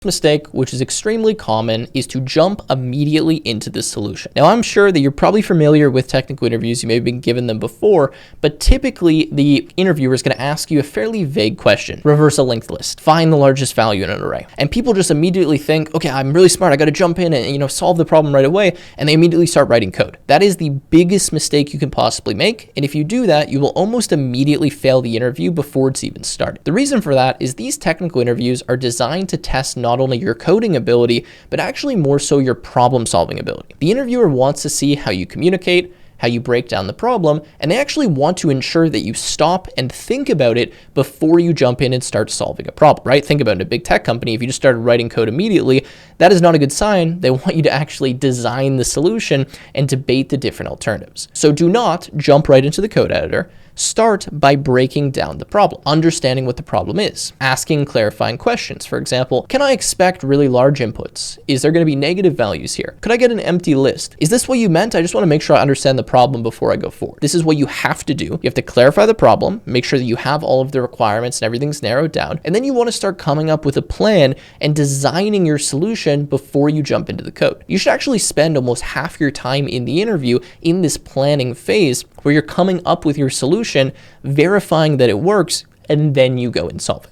Mistake, which is extremely common, is to jump immediately into the solution. Now, I'm sure that you're probably familiar with technical interviews. You may have been given them before, but typically the interviewer is going to ask you a fairly vague question. Reverse a linked list. Find the largest value in an array. And people just immediately think, okay, I'm really smart. I got to jump in and, solve the problem right away. And they immediately start writing code. That is the biggest mistake you can possibly make. And if you do that, you will almost immediately fail the interview before it's even started. The reason for that is these technical interviews are designed to test not only your coding ability, but actually more so your problem solving ability. The interviewer wants to see how you communicate, how you break down the problem, and they actually want to ensure that you stop and think about it before you jump in and start solving a problem, right? Think about it, in a big tech company, if you just started writing code immediately, that is not a good sign. They want you to actually design the solution and debate the different alternatives. So do not jump right into the code editor. Start by breaking down the problem, understanding what the problem is, asking clarifying questions. For example, can I expect really large inputs? Is there going to be negative values here? Could I get an empty list? Is this what you meant? I just want to make sure I understand the problem before I go forward. This is what you have to do. You have to clarify the problem, make sure that you have all of the requirements and everything's narrowed down, and then you want to start coming up with a plan and designing your solution before you jump into the code. You should actually spend almost half your time in the interview in this planning phase where you're coming up with your solution, verifying that it works, and then you go and solve it.